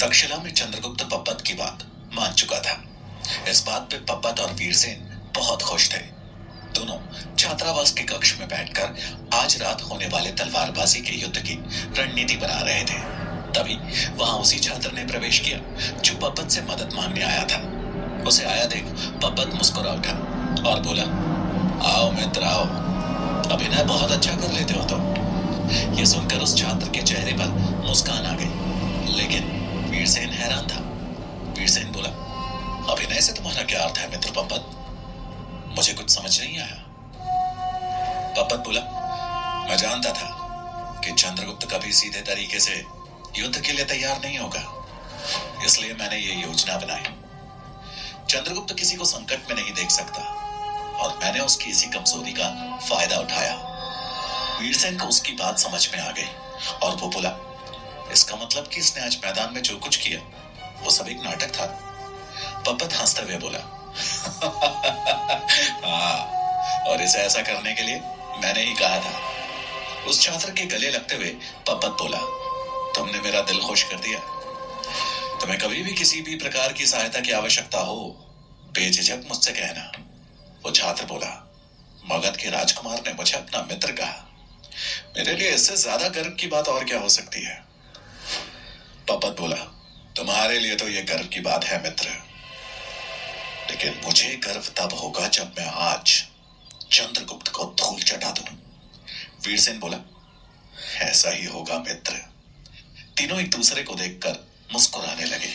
तक्षशिला में चंद्रगुप्त पब्बत की बात मान चुका था। इस बात पे पब्बत और वीरसेन बहुत खुश थे। दोनों छात्रावास के कक्ष में बैठकर आज रात होने वाले तलवारबाजी के युद्ध की रणनीति बना रहे थे। तभी वहां उसी छात्र ने प्रवेश किया जो पब्बत से मदद मांगने आया था। उसे आया देख पब्बत मुस्कुरा उठा और बोला, आओ मित्र आओ, अभिनय बहुत अच्छा कर लेते हो तुम। ये सुनकर उस छात्र के चेहरे पर मुस्कान आ गई, लेकिन वीरसेन हैरान था। वीरसेन बोला, अभिनय से तुम्हारा क्या अर्थ है मित्र पब्बत? मुझे कुछ समझ नहीं आया। पब्बत बोला, मैं जानता था कि चंद्रगुप्त कभी सीधे तरीके से युद्ध के लिए तैयार नहीं होगा, इसलिए मैंने ये योजना बनाई। चंद्रगुप्त किसी को संकट में नहीं देख सकता और मैंने उसकी इसी कमजोरी का फायदा उठाया। वीरसेन को उसकी बात समझ में आ गई और वो बोला, इसका मतलब कि इसने आज मैदान में जो कुछ किया वो सब एक नाटक था। पब्बत हंसते हुए बोला, हाँ, और इसे ऐसा करने के लिए मैंने ही कहा था। उस छात्र के गले लगते हुए पब्बत बोला, तुमने मेरा दिल खुश कर दिया। तुम्हें कभी भी किसी भी प्रकार की सहायता की आवश्यकता हो, बेझिझक मुझसे कहना। वो छात्र बोला, मगध के राजकुमार ने मुझे अपना मित्र कहा। मेरे लिए इससे ज्यादा गर्व की बात और क्या हो सकती है? पब्बत बोला, तुम्हारे लिए तो यह गर्व की बात है मित्र, लेकिन मुझे गर्व तब होगा जब मैं आज चंद्रगुप्त को धूल चटा दूं। वीरसेन बोला, ऐसा ही होगा मित्र। तीनों एक दूसरे को देखकर मुस्कुराने लगे।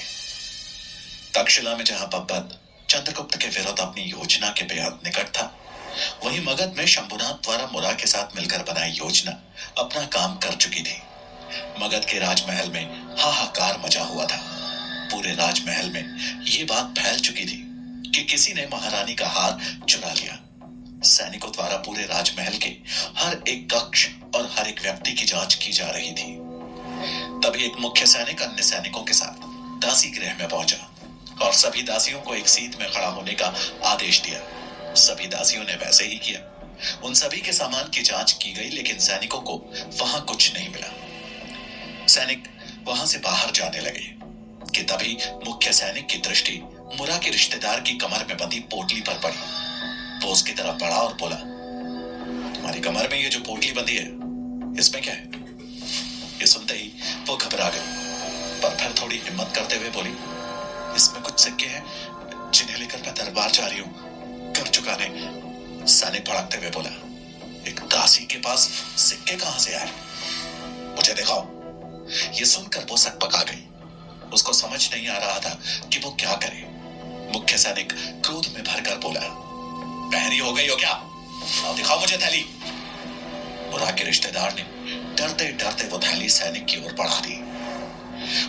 तक्षशिला में जहां पब्बत चंद्रगुप्त के विरुद्ध अपनी योजना के बेहद निकट था, वहीं मगध में शंभुनाथ द्वारा मुरा के साथ मिलकर बनाई योजना अपना काम कर चुकी थी। मगध के राजमहल में हाहाकार मचा हुआ था। पूरे राजमहल में ये बात फैल चुकी थी कि किसी ने महारानी का हार चुरा लिया। सैनिकों द्वारा पूरे राजमहल के हर एक कक्ष और हर एक व्यक्ति की जांच की जा रही थी। तभी एक मुख्य सैनिक अन्य सैनिकों के साथ दासी गृह में पहुंचा और सभी दासियों को एक सीट में खड़ा होने का आदेश दिया। सभी दासियों ने वैसे ही किया। उन सभी के सामान की जांच की गई, लेकिन सैनिकों को वहां कुछ नहीं मिला। सैनिक वहां से बाहर जाने लगे कि तभी मुख्य सैनिक की दृष्टि मुरा के रिश्तेदार की कमर में बंधी पोटली पर पड़ी। वो उसकी तरफ बढ़ा और बोला, तुम्हारी कमर में ये जो पोटली बंधी है, इसमें क्या है? ये सुनते ही वो घबरा गई, पर फिर थोड़ी हिम्मत करते हुए बोली, इसमें कुछ सिक्के हैं जिन्हें लेकर मैं दरबार जा रही हूँ कर चुकाने। सैनिक भड़कते हुए बोला, एक दासी के पास सिक्के कहां से आए? मुझे दिखाओ। ये सुनकर वो सकपका गई। उसको समझ नहीं आ रहा था कि वो क्या करे। मुख्य सैनिक क्रोध में भरकर बोला, बहरी हो गई हो क्या? आओ दिखाओ मुझे थैली। मुरा के रिश्तेदार ने डरते डरते वो थैली सैनिक की ओर बढ़ा दी।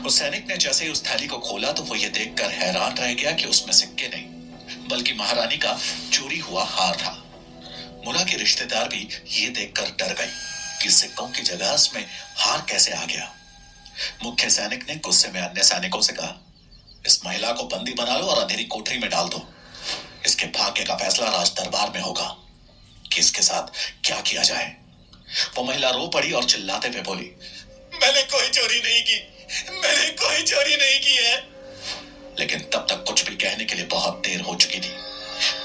उस सैनिक ने जैसे ही उस थैली को खोला तो वो ये देखकर हैरान रह गया कि उसमें सिक्के नहीं, बल्कि महारानी का चोरी हुआ हार था। मुरा के रिश्तेदार भी ये देखकर डर गए कि सिक्कों की जगह उसमें हार कैसे आ गया। मुख्य सैनिक ने गुस्से में अन्य सैनिकों से कहा, इस महिला को बंदी बना लो और अंधेरी कोठरी में डाल दो। इसके भाग्य का फैसला राज दरबार में होगा कि इसके साथ क्या किया जाए। वो महिला रो पड़ी और चिल्लाते हुए बोली, मैंने कोई चोरी नहीं की, मैंने कोई चोरी नहीं की है। लेकिन तब तक कुछ भी कहने के लिए बहुत देर हो चुकी थी।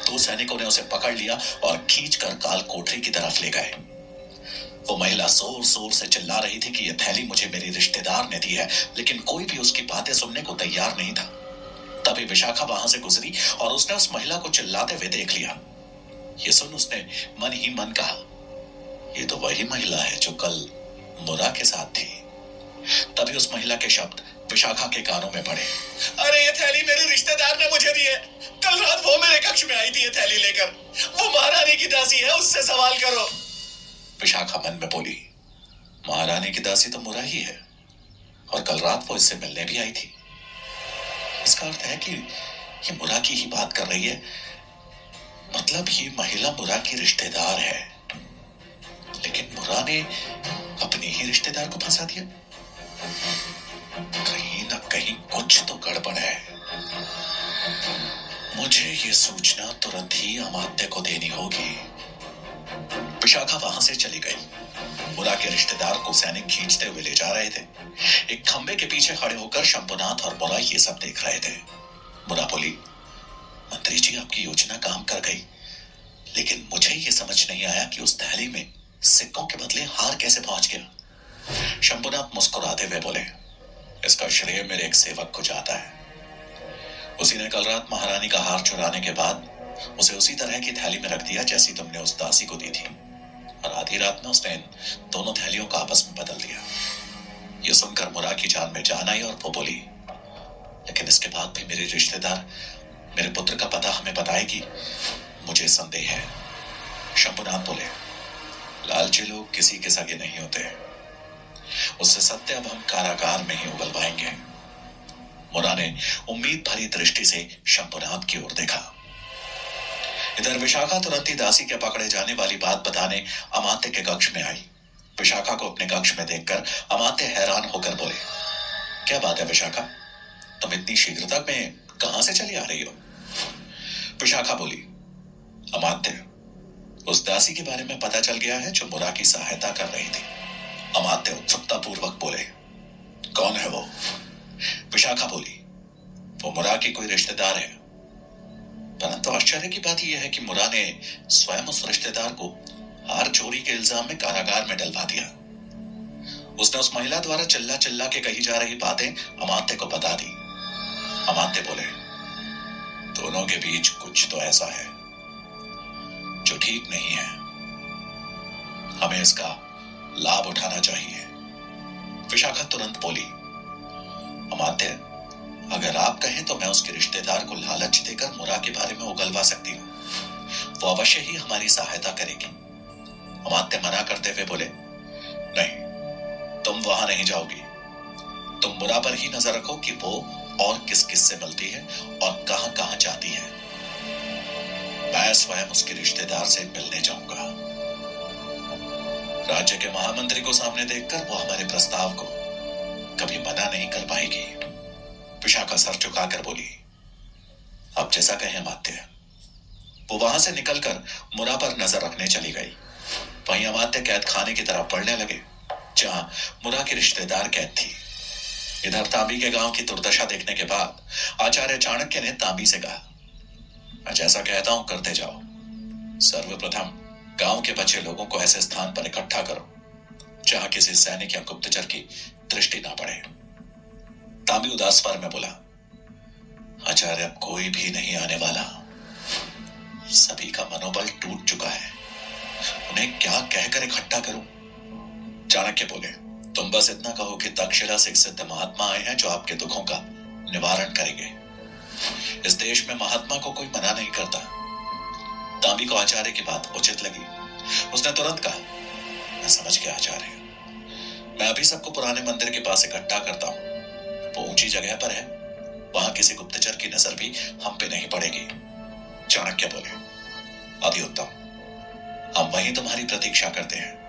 दो सैनिकों ने उसे पकड़ लिया और खींचकर काल कोठरी की तरफ ले गए। वो महिला जोर जोर से चिल्ला रही थी कि यह थैली मुझे मेरी रिश्तेदार ने दी है, लेकिन कोई भी उसकी बातें सुनने को तैयार नहीं था। तभी विशाखा वहां से गुजरी और उसने उस महिला को चिल्लाते हुए देख लिया। ये सुन उसने मन ही मन कहा, ये तो वही महिला है जो कल मुरा के साथ थी। तभी उस महिला के शब्द विशाखा के कानों में पड़े, अरे ये थैली मेरे रिश्तेदार ने मुझे दी है। कल रात वो मेरे कक्ष में आई थी ये थैली लेकर। वो महारानी की दासी है, उससे सवाल करो। विशाखा मन में बोली, महारानी की दासी तो मुरा ही है और कल रात वो इससे मिलने भी आई थी। इसका अर्थ है कि ये मुरा की ही बात कर रही है। मतलब ये महिला मुरा की रिश्तेदार है, लेकिन मुरा ने अपने ही रिश्तेदार को फंसा दिया। कहीं ना कहीं कुछ तो गड़बड़ है। मुझे ये सूचना तुरंत ही अमात्य को देनी होगी। विशाखा वहां से चली गई। मुरा के रिश्तेदार को सैनिक खींचते हुए ले जा रहे थे। एक खंबे के पीछे खड़े होकर शंभुनाथ और मुरा ये सब देख रहे थे। मुरा बोली, मंत्री जी, आपकी योजना काम कर गई, लेकिन मुझे ये समझ नहीं आया कि उस थैली में सिक्कों के बदले हार कैसे पहुंच गया। शंभुनाथ मुस्कुराते हुए बोले, इसका श्रेय मेरे एक सेवक को जाता है। उसी ने कल रात महारानी का हार चुराने के बाद उसे उसी तरह की थैली में रख दिया जैसी तुमने उस दासी को दी थी, और आधी रात में उसने इन दोनों थैलियों को आपस में बदल दिया। यह सुनकर मुरा की जान में जान आई और वो बोली, लेकिन इसके बाद भी मेरे रिश्तेदार मेरे पुत्र का पता हमें बताएगी, मुझे संदेह है। शंभुनाथ बोले, लालची लोग किसी के सगे नहीं होते, उससे सत्य अब हम कारागार में ही उगलवाएंगे। मुरा ने उम्मीद भरी दृष्टि से शंभुनाथ की ओर देखा। इधर विशाखा तुरंत ही दासी के पकड़े जाने वाली बात बताने अमात्य के कक्ष में आई। विशाखा को अपने कक्ष में देखकर अमात्य हैरान होकर बोले, क्या बात है विशाखा, तुम इतनी शीघ्रता में कहां से चली आ रही हो? विशाखा बोली, अमात्य, उस दासी के बारे में पता चल गया है जो मुरा की सहायता कर रही थी। अमात्य उत्सुकता पूर्वक बोले, कौन है वो? विशाखा बोली, वो मुरा की कोई रिश्तेदार है। परंतु आश्चर्य की बात यह है कि मुरा ने स्वयं उस रिश्तेदार को हार चोरी के इल्जाम में कारागार में डलवा दिया। उसने उस महिला द्वारा चिल्ला चिल्ला के कही जा रही बातें अमात्य को बता दी। अमात्य बोले, दोनों के बीच कुछ तो ऐसा है जो ठीक नहीं है, हमें इसका लाभ उठाना चाहिए। विशाखा तुरंत बोली, अमात्य, अगर आप कहें तो मैं उसके रिश्तेदार को लालच देकर मुरा के बारे में उगलवा सकती हूं, वो अवश्य ही हमारी सहायता करेगी। अमात्य मना करते हुए बोले, नहीं, तुम वहां नहीं जाओगी। तुम मुरा पर ही नजर रखो कि वो और किस किस से मिलती है और कहां कहां जाती है। मैं स्वयं उसके रिश्तेदार से मिलने जाऊंगा। राज्य के महामंत्री को सामने देखकर वो हमारे प्रस्ताव को कभी मना नहीं कर पाएगी। विशाखा सर झुकाकर बोली, अब जैसा कहें अमात्य। वो वहां से निकलकर मुरा पर नजर रखने चली गई। वहीं अमात्य कैद खाने की तरफ बढ़ने लगे जहां मुरा के रिश्तेदार कैद थी। इधर तांबी के गांव की दुर्दशा देखने के बाद आचार्य चाणक्य ने तांबी से कहा, मैं जैसा कहता हूं करते जाओ। सर्वप्रथम गांव के बचे लोगों को ऐसे स्थान पर इकट्ठा करो जहां किसी सैनिक या गुप्तचर की दृष्टि ना पड़े। तांबी उदास स्वर में बोला, आचार्य, अब कोई भी नहीं आने वाला। सभी का मनोबल टूट चुका है, उन्हें क्या कहकर इकट्ठा करूं? चाणक्य बोले, तुम बस इतना कहो कि तक्षशिला से एक सिद्ध महात्मा आए हैं जो आपके दुखों का निवारण करेंगे। इस देश में महात्मा को कोई मना नहीं करता। तांबी को आचार्य की बात उचित लगी। उसने तुरंत कहा, मैं समझ गया आचार्य, मैं अभी सबको पुराने मंदिर के पास इकट्ठा करता हूं। वो ऊंची जगह पर है, वहां किसी गुप्तचर की नजर भी हम पे नहीं पड़ेगी। चाणक्य बोले, अति उत्तम, हम वहीं तुम्हारी प्रतीक्षा करते हैं।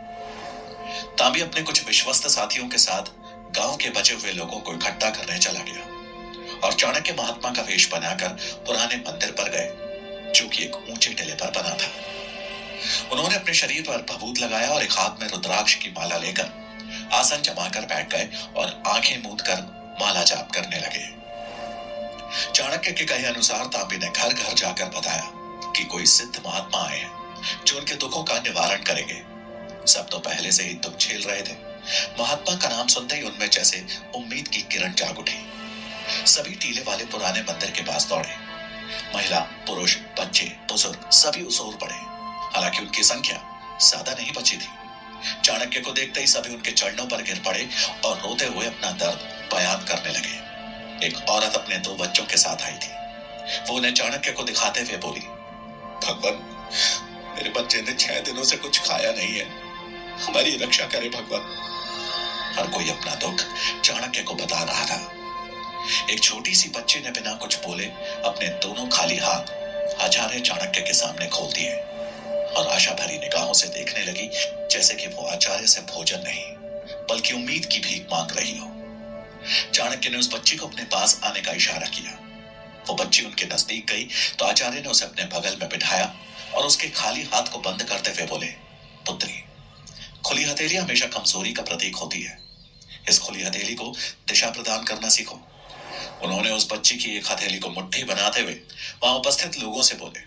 तांबी अपने कुछ विश्वस्त साथियों के साथ गांव के बचे हुए लोगों को इकट्ठा करने चला गया और चाणक्य महात्मा का वेश बनाकर पुराने मंदिर पर गए जो कि एक ऊंचे टीले पर बना था। उन्होंने अपने शरीर पर भभूत लगाया और एक हाथ में रुद्राक्ष की माला लेकर आसन जमाकर बैठ गए और आंखें मूंद कर माला जाप करने लगे। चाणक्य के कहे अनुसार तांबी ने घर घर जाकर बताया कि कोई सिद्ध महात्मा आए हैं जो उनके दुखों का निवारण करेंगे। सब तो पहले से ही दुख झेल रहे थे। महात्मा का नाम सुनते ही उनमें जैसे उम्मीद की किरण जाग उठी। सभी टीले वाले पुराने मंदिर के पास दौड़े। महिला, पुरुष, बच्चे, बुजुर्ग सभी उस ओर पड़े। हालांकि उनकी संख्या ज्यादा नहीं बची थी। चाणक्य को देखते ही सभी उनके चरणों पर गिर पड़े और रोते हुए अपना दर्द बयान करने लगे। एक औरत अपने 2 बच्चों के साथ आई थी। वो उन्हें चाणक्य को दिखाते हुए बोली, भगवान, मेरे बच्चे ने 6 दिनों से कुछ खाया नहीं है, हमारी रक्षा करे भगवान। हर कोई अपना दुख चाणक्य को बता रहा था। एक छोटी सी बच्ची ने बिना कुछ बोले अपने दोनों खाली हाथ आचार्य चाणक्य के सामने खोल दिए और आशा भरी निगाहों से देखने लगी जैसे कि वो आचार्य से भोजन नहीं बल्कि उम्मीद की भीख मांग रही हो। चाणक्य ने उस बच्ची को अपने पास आने का इशारा किया। वो बच्ची उनके नजदीक गई तो आचार्य ने उसे अपने बगल में बिठाया और उसके खाली हाथ को बंद करते हुए बोले, पुत्री। खुली हथेली हमेशा कमजोरी का प्रतीक होती है। इस खुली हथेली को दिशा प्रदान करना सीखो। उन्होंने उस बच्ची की एक हथेली को मुट्ठी बनाते हुए वहां उपस्थित लोगों से बोले,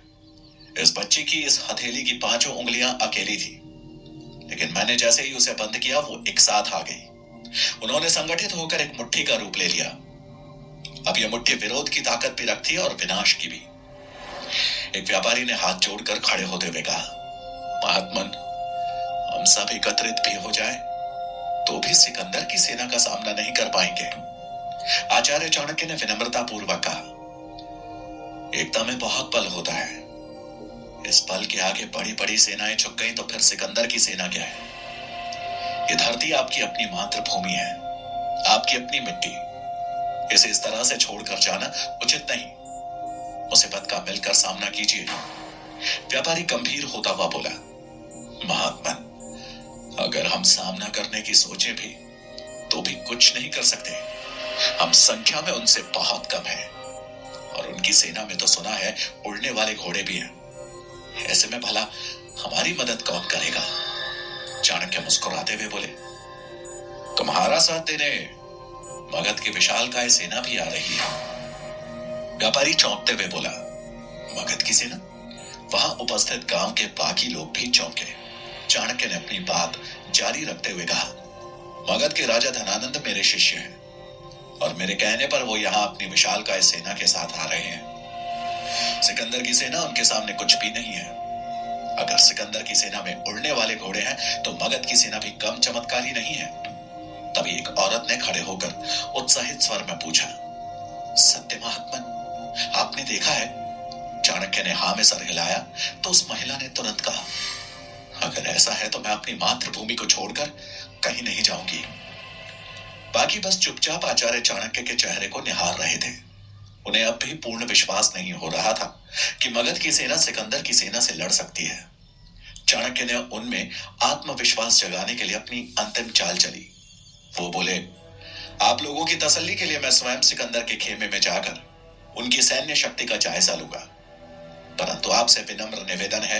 इस बच्ची की इस हथेली की 5 उंगलियां अकेली थी, लेकिन मैंने जैसे ही उसे बंद किया वो एक साथ आ गई। उन्होंने संगठित होकर एक मुट्ठी का रूप ले लिया। अब यह मुट्ठी विरोध की ताकत भी रखती है और विनाश की भी। एक व्यापारी ने हाथ जोड़कर खड़े होते हुए कहा, महात्मन, हम सब एकत्रित भी हो जाए तो भी सिकंदर की सेना का सामना नहीं कर पाएंगे। आचार्य चाणक्य ने विनम्रता पूर्वक कहा, एकता में बहुत बल होता है। इस बल के आगे बड़ी बड़ी सेनाएं झुक गई तो फिर सिकंदर की सेना क्या है? ये धरती आपकी अपनी मातृभूमि है, आपकी अपनी मिट्टी। इसे इस तरह से छोड़कर जाना उचित नहीं। मुसीबत का मिलकर सामना कीजिए। व्यापारी गंभीर होता हुआ बोला, महात्मन, अगर हम सामना करने की सोचे भी तो भी कुछ नहीं कर सकते। हम संख्या में उनसे बहुत कम हैं और उनकी सेना में तो सुना है उड़ने वाले घोड़े भी हैं। ऐसे में भला हमारी मदद कौन करेगा? चाणक्य मुस्कुराते हुए बोले, तुम्हारा साथ देने मगध की विशालकाय सेना भी आ रही है। व्यापारी चौंकते हुए बोला, मगध की सेना? वहां उपस्थित गांव के बाकी लोग भी चौंके। चाणक्य ने अपनी बात जारी रखते हुए कहा, मगध के राजा धनानंद मेरे शिष्य हैं और मेरे कहने पर वो यहाँ अपनी विशालकाय सेना के साथ आ रहे हैं। सिकंदर की सेना उनके सामने कुछ भी नहीं है। अगर सिकंदर की सेना में उड़ने वाले घोड़े हैं तो मगध की सेना भी कम चमत्कारी नहीं है। तभी एक औरत ने खड़े होकर उत्साहित स्वर में पूछा, सत्य महात्मन, आपने देखा है? चाणक्य ने हाँ में सर हिलाया तो उस महिला ने तुरंत कहा, अगर ऐसा है तो मैं अपनी मातृभूमि को छोड़कर कहीं नहीं जाऊंगी। बाकी बस चुपचाप आचार्य चाणक्य के चेहरे को निहार रहे थे। उन्हें अब भी पूर्ण विश्वास नहीं हो रहा था कि मगध की सेना सिकंदर की सेना से लड़ सकती है। चाणक्य ने उनमें आत्मविश्वास जगाने के लिए अपनी अंतिम चाल चली। वो बोले, आप लोगों की तसल्ली के लिए मैं स्वयं सिकंदर के खेमे में जाकर उनकी सैन्य शक्ति का जायजा लूंगा, परंतु आपसे विनम्र निवेदन है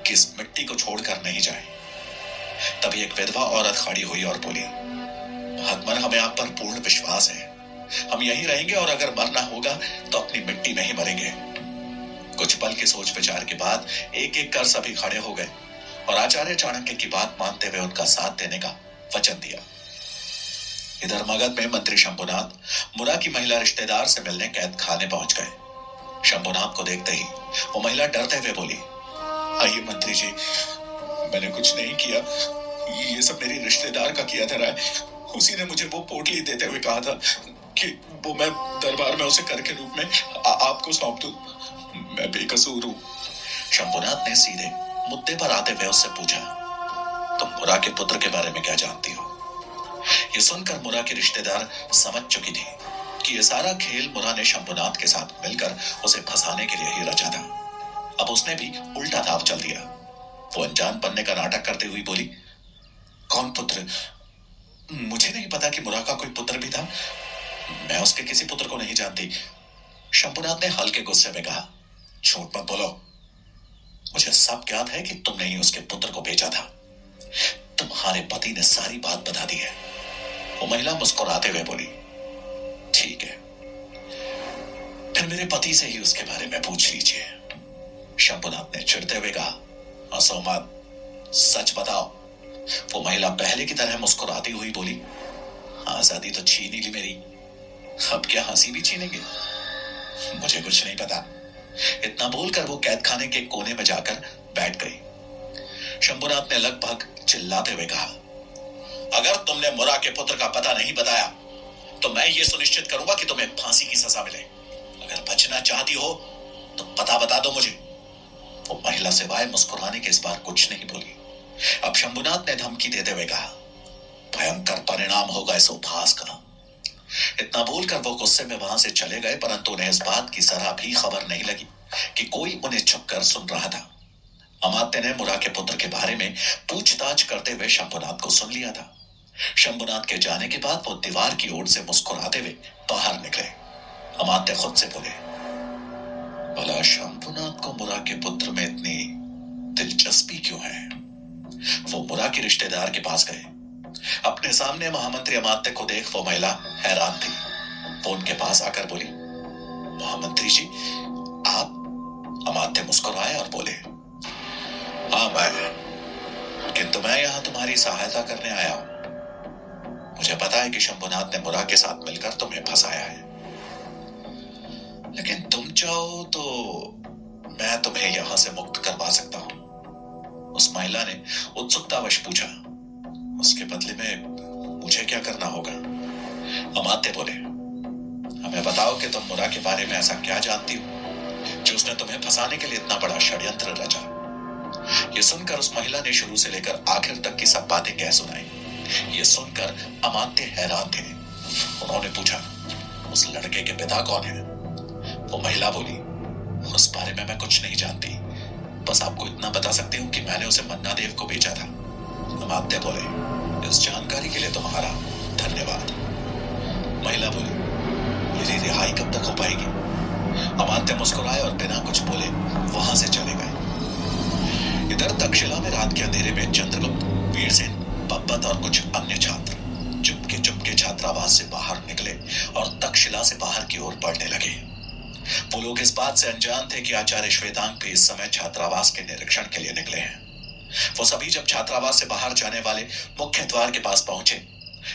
कि इस मिट्टी को छोड़कर नहीं जाए। तभी एक विधवा औरत खड़ी हुई और बोली, महात्मन, हमें आप पर पूर्ण विश्वास है। हम यहीं रहेंगे और अगर मरना होगा तो अपनी मिट्टी में ही मरेंगे। कुछ पल की सोच विचार के बाद एक एक कर सभी खड़े हो गए और आचार्य चाणक्य की बात मानते हुए उनका साथ देने का वचन दिया। इधर मगध में मंत्री शंभुनाथ मुरा की महिला रिश्तेदार से मिलने कैद खाने पहुंच गए। शंभुनाथ को देखते ही वो महिला डरते हुए बोली, आइए मंत्री जी, मैंने कुछ नहीं किया, ये सब मेरी रिश्तेदार का किया धरा है। उसी ने मुझे वो पोटली देते हुए कहा था कि वो मैं दरबार में उसे कर के रूप में आपको सौंप दूं। मैं बेकसूर हूं। शंभुनाथ ने सीधे मुद्दे पर आते हुए उससे पूछा, तुम मुरा के पुत्र के बारे में क्या जानती हो? ये सुनकर मुरा की रिश्तेदार समझ चुकी थी कि ये सारा खेल मुरा ने शंभुनाथ के साथ मिलकर उसे फंसाने के लिए ही रचा था। अब उसने भी उल्टा दाव चल दिया। वो अनजान बनने का नाटक करते हुए बोली, कौन पुत्र? मुझे नहीं पता कि मुरा का कोई पुत्र भी था। मैं उसके किसी पुत्र को नहीं जानती। शंभुनाथ ने हल्के गुस्से में कहा, झूठ मत बोलो। मुझे सब ज्ञात है कि तुमने ही उसके पुत्र को भेजा था। तुम्हारे पति ने सारी बात बता दी है। वो महिला मुस्कुराते हुए बोली, ठीक है, फिर मेरे पति से ही उसके बारे में पूछ लीजिए। शंभुनाथ ने चिढ़ते हुए कहा, हंसो मत, सच बताओ। वो महिला पहले की तरह मुस्कुराती हुई बोली, आजादी तो छीन ही ली मेरी, अब क्या हंसी भी छीनेंगे? मुझे कुछ नहीं पता। इतना बोलकर वो कैद खाने के कोने में जाकर बैठ गई। शंभुनाथ ने लगभग चिल्लाते हुए कहा, अगर तुमने मुरा के पुत्र का पता नहीं बताया तो मैं ये सुनिश्चित करूंगा कि तुम्हें फांसी की सजा मिले। अगर बचना चाहती हो तो पता बता दो मुझे। वो महिला सिवाय मुस्कुराने के इस बार कुछ नहीं बोली। अब शंभुनाथ ने धमकी देते हुए कहा, भयंकर परिणाम होगा इस उपहास का। इतना बोलकर वो गुस्से में वहां से चले गए, परंतु उन्हें इस बात की जरा भी खबर नहीं लगी कि कोई उन्हें छुपकर सुन रहा था। अमात्य ने मुरा के पुत्र के बारे में पूछताछ करते हुए शंभुनाथ को सुन लिया था। शंभुनाथ के जाने के बाद वो दीवार की ओर से मुस्कुराते हुए बाहर निकले। अमात्य खुद से बोले, भला शंभुनाथ को मुरा के पुत्र में इतनी दिलचस्पी क्यों है? वो मुरा के रिश्तेदार के पास गए। अपने सामने महामंत्री अमात्य को देख वो महिला हैरान थी। वो उनके पास आकर बोली, महामंत्री जी आप? अमात्य मुस्कुराए और बोले, हाँ मैं, किंतु मैं यहां तुम्हारी सहायता करने आया हूं। मुझे पता है कि शंभुनाथ ने मुरा के साथ मिलकर तुम्हें फंसाया है, लेकिन तुम चाहो तो मैं तुम्हें यहां से मुक्त करवा सकता हूं। उस महिला ने उत्सुकतावश पूछा, उसके बदले में मुझे क्या करना होगा? अमात्य बोले, हमें बताओ कि तुम मुरा के बारे में ऐसा क्या जानती हो जो उसने तुम्हें फंसाने के लिए इतना बड़ा षड्यंत्र रचा। यह सुनकर उस महिला ने शुरू से लेकर आखिर तक की सब बातें कह सुनाई। यह सुनकर अमात्य हैरान थे। उन्होंने पूछा, उस लड़के के पिता कौन है? वो महिला बोली, उस बारे में मैं कुछ नहीं जानती, बस आपको इतना बता सकती हूँ कि मैंने उसे मन्ना देव को बेचा था। अमात्य बोले, इस जानकारी के लिए तुम्हारा धन्यवाद। महिला बोली, मेरी रिहाई कब तक हो पाएगी? अमात्य मुस्कुराए और बिना कुछ बोले वहां से चले गए। इधर तक्षशिला में रात के अंधेरे में चंद्रगुप्त, वीरसेन, पब्बत और कुछ अन्य छात्र चुपके छात्रावास से बाहर निकले और तक्षशिला से बाहर की ओर बढ़ने लगे। वो लोग इस बात से अनजान थे कि आचार्य श्वेतांग भी इस समय छात्रावास के निरीक्षण के लिए निकले हैं। वो सभी जब छात्रावास से बाहर जाने वाले मुख्य द्वार के पास पहुंचे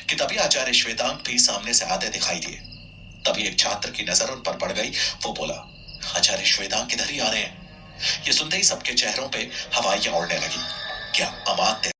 कि तभी आचार्य श्वेतांग भी सामने से आते दिखाई दिए। तभी एक छात्र की नजर उन पर पड़ गई। वो बोला, आचार्य श्वेतांग किधर ही आ रहे हैं। ये सुनते ही सबके चेहरों पे हवाइयां उड़ने लगी। क्या अमात्य